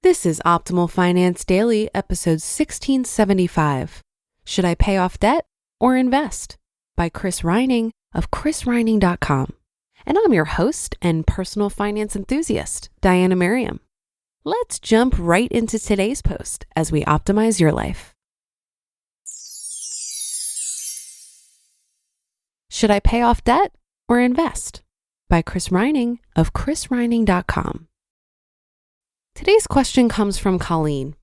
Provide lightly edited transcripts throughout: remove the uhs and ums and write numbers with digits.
This is Optimal Finance Daily, episode 1675. Should I pay off debt or invest? By Chris Reining of chrisreining.com. And I'm your host and personal finance enthusiast, Diana Merriam. Let's jump right into today's post as we optimize your life. Should I pay off debt or invest? By Chris Reining of chrisreining.com. Today's question comes from Colleen.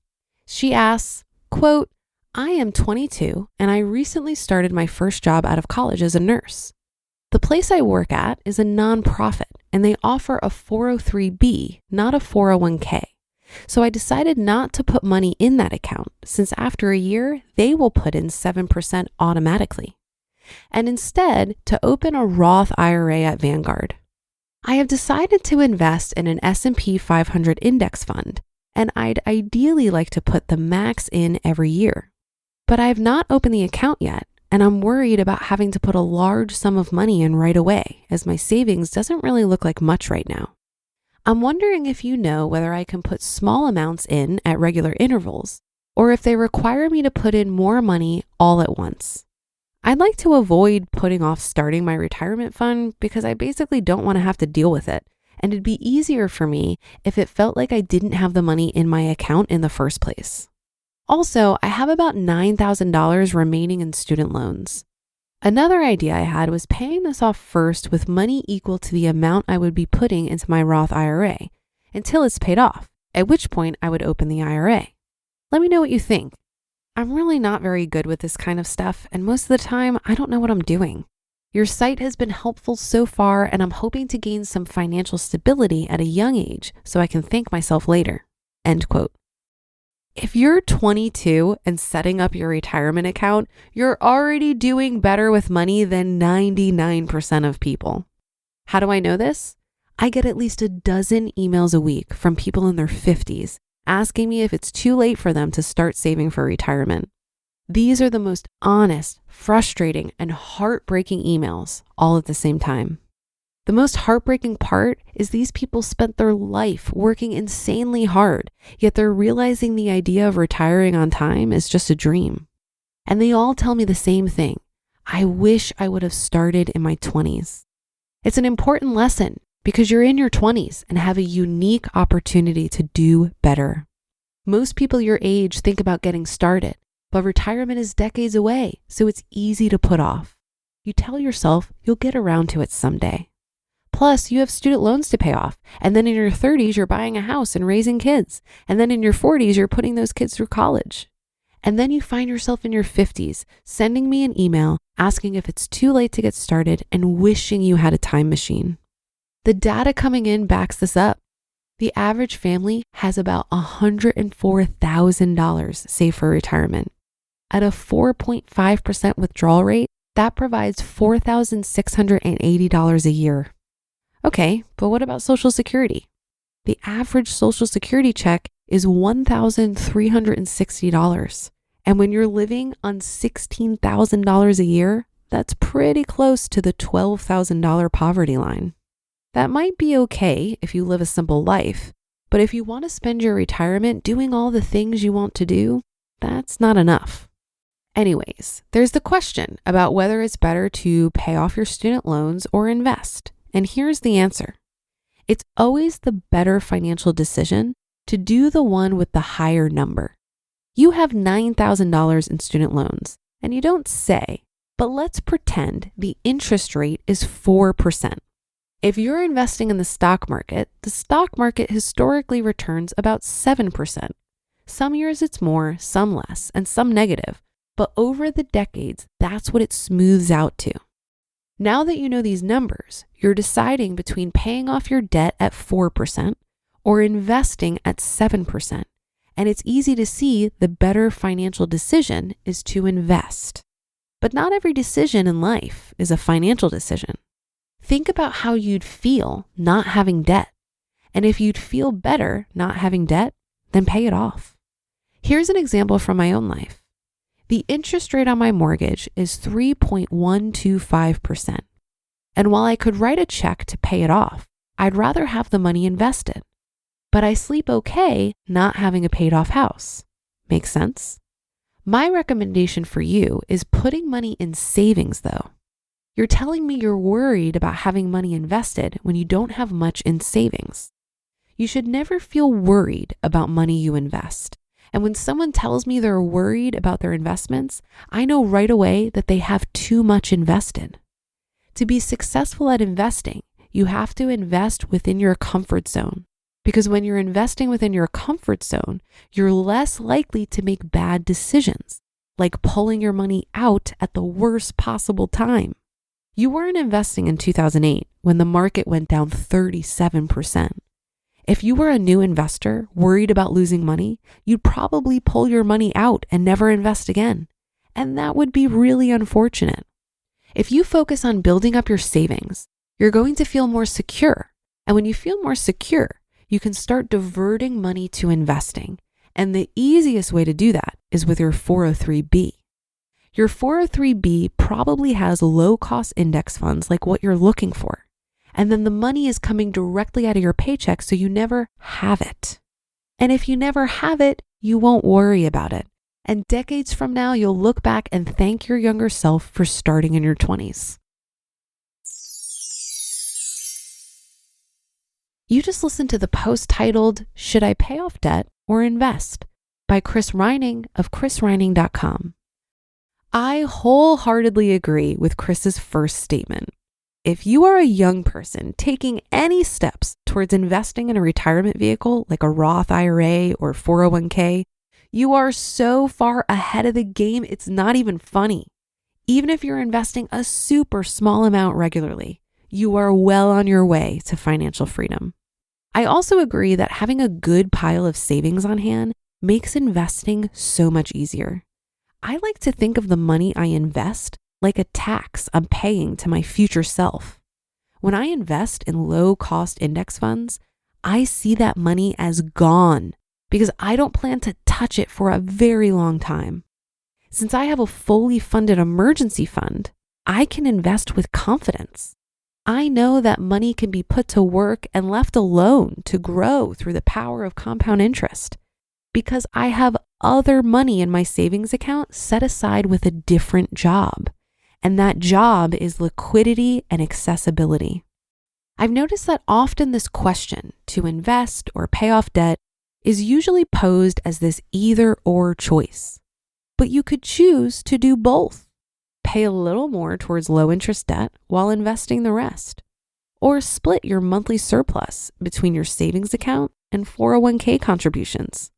She asks, quote, I am 22 and I recently started my first job out of college as a nurse. The place I work at is a nonprofit and they offer a 403B, not a 401k. So I decided not to put money in that account since after a year, they will put in 7% automatically. And instead to open a Roth IRA at Vanguard. I have decided to invest in an S&P 500 index fund, and I'd ideally like to put the max in every year. But I have not opened the account yet, and I'm worried about having to put a large sum of money in right away, as my savings doesn't really look like much right now. I'm wondering if you know whether I can put small amounts in at regular intervals, or if they require me to put in more money all at once. I'd like to avoid putting off starting my retirement fund because I basically don't want to have to deal with it. And it'd be easier for me if it felt like I didn't have the money in my account in the first place. Also, I have about $9,000 remaining in student loans. Another idea I had was paying this off first with money equal to the amount I would be putting into my Roth IRA until it's paid off, at which point I would open the IRA. Let me know what you think. I'm really not very good with this kind of stuff, and most of the time, I don't know what I'm doing. Your site has been helpful so far, and I'm hoping to gain some financial stability at a young age so I can thank myself later. End quote. If you're 22 and setting up your retirement account, you're already doing better with money than 99% of people. How do I know this? I get at least a dozen emails a week from people in their 50s asking me if it's too late for them to start saving for retirement. These are the most honest, frustrating, and heartbreaking emails all at the same time. The most heartbreaking part is these people spent their life working insanely hard, yet they're realizing the idea of retiring on time is just a dream. And they all tell me the same thing. I wish I would have started in my 20s. It's an important lesson because you're in your 20s and have a unique opportunity to do better. Most people your age think about getting started, but retirement is decades away, so it's easy to put off. You tell yourself you'll get around to it someday. Plus, you have student loans to pay off, and then in your 30s, you're buying a house and raising kids, and then in your 40s, you're putting those kids through college. And then you find yourself in your 50s sending me an email asking if it's too late to get started and wishing you had a time machine. The data coming in backs this up. The average family has about $104,000 saved for retirement. At a 4.5% withdrawal rate, that provides $4,680 a year. Okay, but what about Social Security? The average Social Security check is $1,360. And when you're living on $16,000 a year, that's pretty close to the $12,000 poverty line. That might be okay if you live a simple life, but if you want to spend your retirement doing all the things you want to do, that's not enough. Anyways, there's the question about whether it's better to pay off your student loans or invest. And here's the answer. It's always the better financial decision to do the one with the higher number. You have $9,000 in student loans, and you don't say, but let's pretend the interest rate is 4%. If you're investing in the stock market historically returns about 7%. Some years it's more, some less, and some negative, but over the decades, that's what it smooths out to. Now that you know these numbers, you're deciding between paying off your debt at 4% or investing at 7%. And it's easy to see the better financial decision is to invest. But not every decision in life is a financial decision. Think about how you'd feel not having debt. And if you'd feel better not having debt, then pay it off. Here's an example from my own life. The interest rate on my mortgage is 3.125%. And while I could write a check to pay it off, I'd rather have the money invested. but I sleep okay not having a paid off house. Make sense? My recommendation for you is putting money in savings though. You're telling me you're worried about having money invested when you don't have much in savings. You should never feel worried about money you invest. And when someone tells me they're worried about their investments, I know right away that they have too much invested. To be successful at investing, you have to invest within your comfort zone. Because when you're investing within your comfort zone, you're less likely to make bad decisions, like pulling your money out at the worst possible time. You weren't investing in 2008 when the market went down 37%. If you were a new investor worried about losing money, you'd probably pull your money out and never invest again. And that would be really unfortunate. If you focus on building up your savings, you're going to feel more secure. And when you feel more secure, you can start diverting money to investing. And the easiest way to do that is with your 403b. Your 403b probably has low-cost index funds like what you're looking for. And then the money is coming directly out of your paycheck, so you never have it. And if you never have it, you won't worry about it. And decades from now, you'll look back and thank your younger self for starting in your 20s. You just listened to the post titled, "Should I Pay Off Debt or Invest?" by Chris Reining of chrisreining.com. I wholeheartedly agree with Chris's first statement. If you are a young person taking any steps towards investing in a retirement vehicle like a Roth IRA or 401k, you are so far ahead of the game, it's not even funny. Even if you're investing a super small amount regularly, you are well on your way to financial freedom. I also agree that having a good pile of savings on hand makes investing so much easier. I like to think of the money I invest like a tax I'm paying to my future self. When I invest in low-cost index funds, I see that money as gone because I don't plan to touch it for a very long time. Since I have a fully funded emergency fund, I can invest with confidence. I know that money can be put to work and left alone to grow through the power of compound interest because I have other money in my savings account set aside with a different job. And that job is liquidity and accessibility. I've noticed that often this question to invest or pay off debt is usually posed as this either or choice. But you could choose to do both. Pay a little more towards low interest debt while investing the rest. Or split your monthly surplus between your savings account and 401k contributions.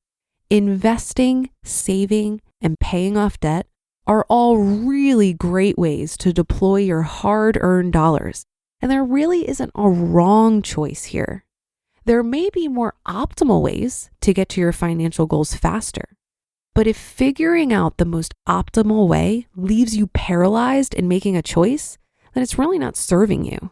Investing, saving, and paying off debt are all really great ways to deploy your hard-earned dollars. And there really isn't a wrong choice here. There may be more optimal ways to get to your financial goals faster. But if figuring out the most optimal way leaves you paralyzed in making a choice, then it's really not serving you.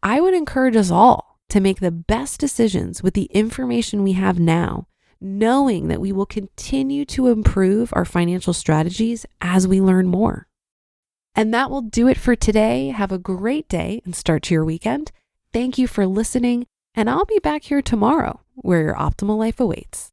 I would encourage us all to make the best decisions with the information we have now, knowing that we will continue to improve our financial strategies as we learn more. And that will do it for today. Have a great day and start to your weekend. Thank you for listening, and I'll be back here tomorrow where your optimal life awaits.